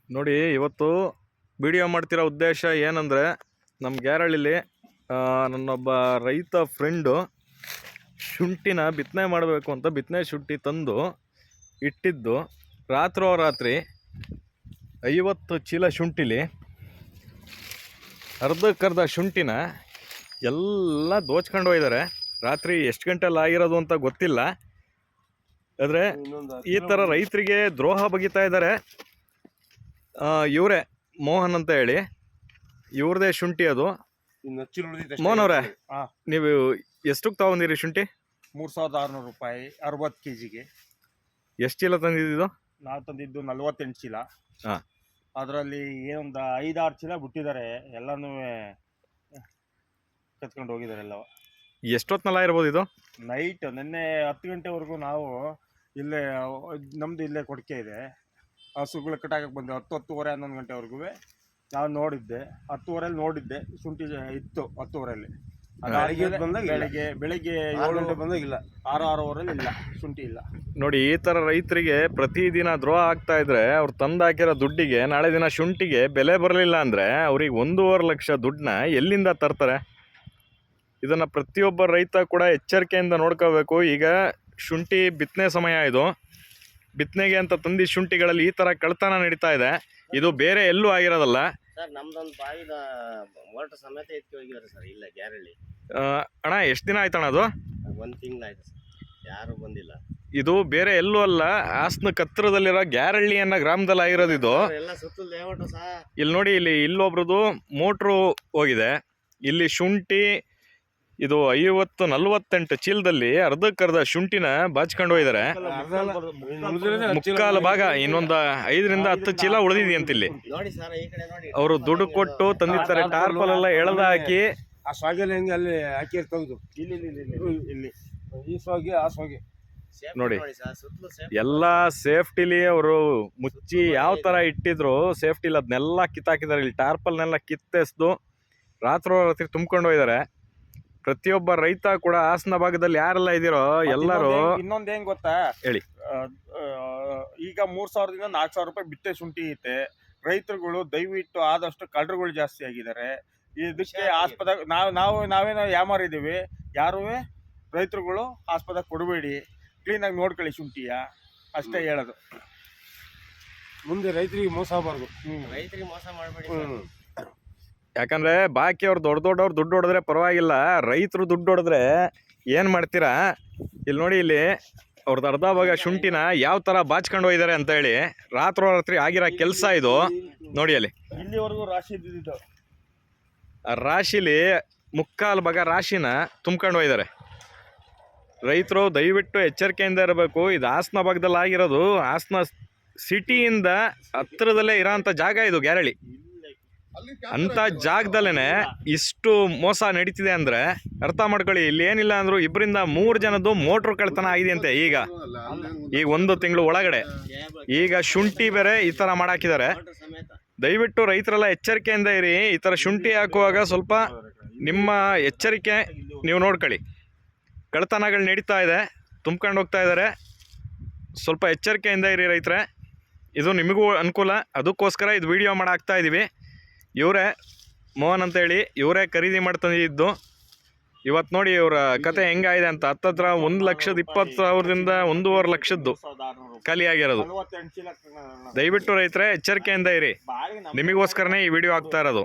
ನೋಡಿ, ಇವತ್ತು ವಿಡಿಯೋ ಮಾಡ್ತಿರೋ ಉದ್ದೇಶ ಏನಂದರೆ, ನಮ್ಮ ಗ್ಯಾರಳ್ಳಿಲಿ ನನ್ನೊಬ್ಬ ರೈತ ಫ್ರೆಂಡು ಶುಂಠಿನ ಬಿತ್ತನೆ ಮಾಡಬೇಕು ಅಂತ ಬಿತ್ತನೆ ಶುಂಠಿ ತಂದು ಇಟ್ಟಿದ್ದು. ರಾತ್ರಿ 50 ಚೀಲ ಶುಂಠಿಲಿ ಅರ್ಧಕ್ಕರ್ಧ ಶುಂಠಿನ ಎಲ್ಲ ದೋಚ್ಕೊಂಡು ಹೋಗಿದ್ದಾರೆ. ರಾತ್ರಿ ಎಷ್ಟು ಗಂಟೆಲ್ಲಿ ಆಗಿರೋದು ಅಂತ ಗೊತ್ತಿಲ್ಲ. ಆದರೆ ಈ ಥರ ರೈತರಿಗೆ ದ್ರೋಹ ಬಗಿತಾ ಇದ್ದಾರೆ. ಇವರೇ ಮೋಹನ್ ಅಂತ ಹೇಳಿ, ಇವ್ರದೇ ಶುಂಠಿ ಅದು. ಮೋಹನ್ ಅವರೇ, ನೀವು ಎಷ್ಟಕ್ಕೆ ತಗೊಂಡಿರಿ ಶುಂಠಿ? 3600 ರೂಪಾಯಿ 60 kg. ಎಷ್ಟು ಚೀಲ ತಂದಿದ್ದು? ನಾವು ತಂದಿದ್ದು 48 ಚೀಲ. ಹಾಂ, ಅದರಲ್ಲಿ ಏನೊಂದು 5-6 ಚೀಲ ಬಿಟ್ಟಿದ್ದಾರೆ. ಎಲ್ಲನೂ ಕತ್ಕೊಂಡು ಹೋಗಿದ್ದಾರೆ ಎಲ್ಲ. ಎಷ್ಟೊತ್ತಿನಲ್ಲ ಇರ್ಬೋದು ಇದು? ನೈಟ್ ನಿನ್ನೆ 10 ಗಂಟೆವರೆಗೂ ನಾವು ಇಲ್ಲೇ, ನಮ್ಮದು ಇಲ್ಲೇ ಕೊಡಕೆ ಇದೆ, ಹಸುಗಳು ಕಟ್ಟಾಕಕ್ಕೆ ಬಂದೆ. 10-10:30 11 ಗಂಟೆವರೆಗೂ ನಾನು ನೋಡಿದ್ದೆ. 10:30 ನೋಡಿದ್ದೆ ಶುಂಠಿ ಇತ್ತು. 10:30 ಬೆಳಿಗ್ಗೆ 7 ಗಂಟೆ ಬಂದಾಗಿಲ್ಲ, 6-6:30 ಇಲ್ಲ, ಶುಂಠಿ ಇಲ್ಲ. ನೋಡಿ, ಈ ಥರ ರೈತರಿಗೆ ಪ್ರತಿದಿನ ದ್ರೋಹ ಆಗ್ತಾ ಇದ್ರೆ, ಅವ್ರು ತಂದು ಹಾಕಿರೋ ದುಡ್ಡಿಗೆ ನಾಳೆ ದಿನ ಶುಂಠಿಗೆ ಬೆಲೆ ಬರಲಿಲ್ಲ ಅಂದರೆ ಅವ್ರಿಗೆ 1.5 ಲಕ್ಷ ದುಡ್ಡನ್ನ ಎಲ್ಲಿಂದ ತರ್ತಾರೆ? ಇದನ್ನು ಪ್ರತಿಯೊಬ್ಬ ರೈತ ಕೂಡ ಎಚ್ಚರಿಕೆಯಿಂದ ನೋಡ್ಕೋಬೇಕು. ಈಗ ಶುಂಠಿ ಬಿತ್ತನೆ ಸಮಯ, ಇದು ಬಿತ್ತನೆಗೆ ಅಂತ ತಂದಿ ಶುಂಠಿಗಳಲ್ಲಿ ಈ ಥರ ಕಳ್ತನ ನಡೀತಾ ಇದೆ. ಇದು ಬೇರೆ ಎಲ್ಲೂ ಆಗಿರೋದಲ್ಲ ಸರ್. ನಮ್ದೊಂದು ಬಾವಿದ ಮೋಟರ್ ಸಮೇತ ಎತ್ತಿ ಹೋಗಿದ್ದಾರೆ ಸರ್, ಇಲ್ಲ ಗ್ಯಾರಳ್ಳಿ. ಅಣ್ಣ, ಎಷ್ಟು ದಿನ ಆಯ್ತಣ್ಣ ಅದು? 1 ತಿಂಗಳಾಯ್ತು ಸರ್, ಯಾರು ಬಂದಿಲ್ಲ. ಇದು ಬೇರೆ ಎಲ್ಲೂ ಅಲ್ಲ, ಹಾಸನ ಹತ್ರದಲ್ಲಿರೋ ಗ್ಯಾರಳ್ಳಿ ಅನ್ನೋ ಗ್ರಾಮದಲ್ಲಿ ಆಗಿರೋದು ಇದು. ಎಲ್ಲ ಸುತ್ತಲೂ ಲೇಔಟು ಸರ್. ಇಲ್ಲಿ ನೋಡಿ, ಇಲ್ಲೊಬ್ರದ್ದು ಮೋಟ್ರು ಹೋಗಿದೆ. ಇಲ್ಲಿ ಶುಂಠಿ ಇದು 50-48 ಚೀಲದಲ್ಲಿ ಅರ್ಧಕ್ಕರ್ಧ ಶುಂಠಿನ ಬಾಚ್ಕೊಂಡು ಹೋಗಿದ್ದಾರೆ. ಮುಕ್ಕಾಲು ಭಾಗ, ಇನ್ನೊಂದು 5-10 ಚೀಲ ಉಳಿದಿದೆಯಂತ. ಇಲ್ಲಿ ನೋಡಿ ಸರ್, ಈ ಕಡೆ ನೋಡಿ, ಅವರು ದುಡ್ಡು ಕೊಟ್ಟು ತಂದಿರ್ತಾರೆ. ಟಾರ್ಪಲ್ ಎಲ್ಲ ಎಳೆದ ಹಾಕಿ ಆ ಸ್ವಾಗಿಯಲ್ಲಿ ಹೆಂಗೆ ಅಲ್ಲಿ ಹಾಕಿ ತೆಗೆದು ಇಲ್ಲಿ ಈ ಸ್ವಾಗಿ ಆ ಸ್ವಾಗಿ ನೋಡಿ, ಸುತ್ತಲೂ ಎಲ್ಲ ಸೇಫ್ಟಿಲಿ ಅವರು ಮುಚ್ಚಿ ಯಾವ ತರ ಇಟ್ಟಿದ್ರು ಸೇಫ್ಟಿಲಿ ಅದನ್ನೆಲ್ಲ ಕಿತ್ತಾಕಿದ್ದಾರೆ. ಇಲ್ಲಿ ಟಾರ್ಪಲ್ನೆಲ್ಲ ಕಿತ್ತೆಸ್ದು ರಾತ್ರಿ ತುಂಬ್ಕೊಂಡು ಹೋಗಿದ್ದಾರೆ. ಪ್ರತಿಯೊಬ್ಬ ರೈತ ಕೂಡ ಹಾಸನ ಭಾಗದಲ್ಲಿ ಯಾರೆಲ್ಲ ಇದೀರೋ ಎಲ್ಲರೂ. ಇನ್ನೊಂದ್ ಏನ್ ಗೊತ್ತಾ ಹೇಳಿ, ಈಗ 3000ದಿಂದ 4000 ರೂಪಾಯಿ ಬಿತ್ತೆ ಶುಂಠಿ ಐತೆ. ರೈತರುಗಳು ದಯವಿಟ್ಟು ಆದಷ್ಟು ಕಳ್ಳರುಗಳು ಜಾಸ್ತಿ ಆಗಿದ್ದಾರೆ. ಇದಕ್ಕೆ ಆಸ್ಪದ ನಾವೇನೋ ಯಾಮಾರಿದೀವಿ. ಯಾರೂ ರೈತರುಗಳು ಆಸ್ಪದ ಕೊಡಬೇಡಿ, ಕ್ಲೀನಾಗಿ ನೋಡ್ಕೊಳ್ಳಿ ಶುಂಠಿಯ, ಅಷ್ಟೇ ಹೇಳೋದು. ಮುಂದೆ ರೈತರಿಗೆ ಮೋಸ ಆಗಬಾರ್ದು. ರೈತರಿಗೆ ಮೋಸ ಮಾಡಬೇಡಿ. ಯಾಕಂದ್ರೆ ಬಾಕಿ ಅವ್ರು ದೊಡ್ಡವ್ರು ದುಡ್ಡು ಹೊಡೆದ್ರೆ ಪರವಾಗಿಲ್ಲ, ರೈತರು ದುಡ್ಡು ಹೊಡೆದ್ರೆ ಏನು ಮಾಡ್ತೀರಾ? ಇಲ್ಲಿ ನೋಡಿ, ಇಲ್ಲಿ ಅವ್ರದ್ದು ಅರ್ಧ ಭಾಗ ಶುಂಠಿನ ಯಾವ ಥರ ಬಾಚ್ಕೊಂಡು ಹೋಗಿದ್ದಾರೆ ಅಂತ ಹೇಳಿ. ರಾತ್ರಿ ಆಗಿರೋ ಕೆಲಸ ಇದು. ನೋಡಿ, ಅಲ್ಲಿ ಇಲ್ಲಿವರೆಗೂ ರಾಶಿ ಇದ್ದಿದ್ದು, ಆ ರಾಶಿಲಿ ಮುಕ್ಕಾಲು ಭಾಗ ರಾಶಿನ ತುಂಬ್ಕೊಂಡು ಹೋಗಿದ್ದಾರೆ. ರೈತರು ದಯವಿಟ್ಟು ಎಚ್ಚರಿಕೆಯಿಂದ ಇರಬೇಕು. ಇದು ಹಾಸನ ಭಾಗದಲ್ಲಿ ಆಗಿರೋದು. ಹಾಸನ ಸಿಟಿಯಿಂದ ಹತ್ತಿರದಲ್ಲೇ ಇರೋಂಥ ಜಾಗ ಇದು ಗ್ಯಾರಳ್ಳಿ. ಅಂಥ ಜಾಗದಲ್ಲೇ ಇಷ್ಟು ಮೋಸ ನಡೀತಿದೆ ಅಂದರೆ ಅರ್ಥ ಮಾಡ್ಕೊಳ್ಳಿ. ಇಲ್ಲಿ ಏನಿಲ್ಲ ಅಂದರೂ 2-3 ಜನದ್ದು ಮೋಟ್ರು ಕಳ್ತನ ಆಗಿದೆಯಂತೆ ಈಗ 1 ತಿಂಗಳು ಒಳಗಡೆ. ಈಗ ಶುಂಠಿ ಬೇರೆ ಈ ಥರ ಮಾಡಾಕಿದ್ದಾರೆ. ದಯವಿಟ್ಟು ರೈತರೆಲ್ಲ ಎಚ್ಚರಿಕೆಯಿಂದ ಇರಿ. ಈ ಥರ ಶುಂಠಿ ಹಾಕುವಾಗ ಸ್ವಲ್ಪ ನಿಮ್ಮ ಎಚ್ಚರಿಕೆ ನೀವು ನೋಡ್ಕೊಳ್ಳಿ. ಕಳ್ತನಗಳು ನಡೀತಾ ಇದೆ, ತುಂಬ್ಕೊಂಡು ಹೋಗ್ತಾ ಇದ್ದಾರೆ. ಸ್ವಲ್ಪ ಎಚ್ಚರಿಕೆಯಿಂದ ಇರಿ ರೈತರೆ. ಇದು ನಿಮಗೂ ಅನುಕೂಲ, ಅದಕ್ಕೋಸ್ಕರ ಇದು ವಿಡಿಯೋ ಮಾಡಾಕ್ತಾ ಇದ್ದೀವಿ. ಇವರೇ ಮೋಹನ್ ಅಂತೇಳಿ, ಇವರೇ ಖರೀದಿ ಮಾಡಿ ತಂದಿದ್ದು. ಇವತ್ತು ನೋಡಿ ಇವ್ರ ಕತೆ ಹೆಂಗಾಗಿದೆ ಅಂತ. ಹತ್ತತ್ರ 1,20,000ದಿಂದ 1.5 ಲಕ್ಷದ್ದು ಖಾಲಿ ಆಗಿರೋದು. ದಯವಿಟ್ಟು ರೈತರೆ ಎಚ್ಚರಿಕೆಯಿಂದ ಇರಿ. ನಿಮಗೋಸ್ಕರನೇ ಈ ವಿಡಿಯೋ ಆಗ್ತಾ ಇರೋದು.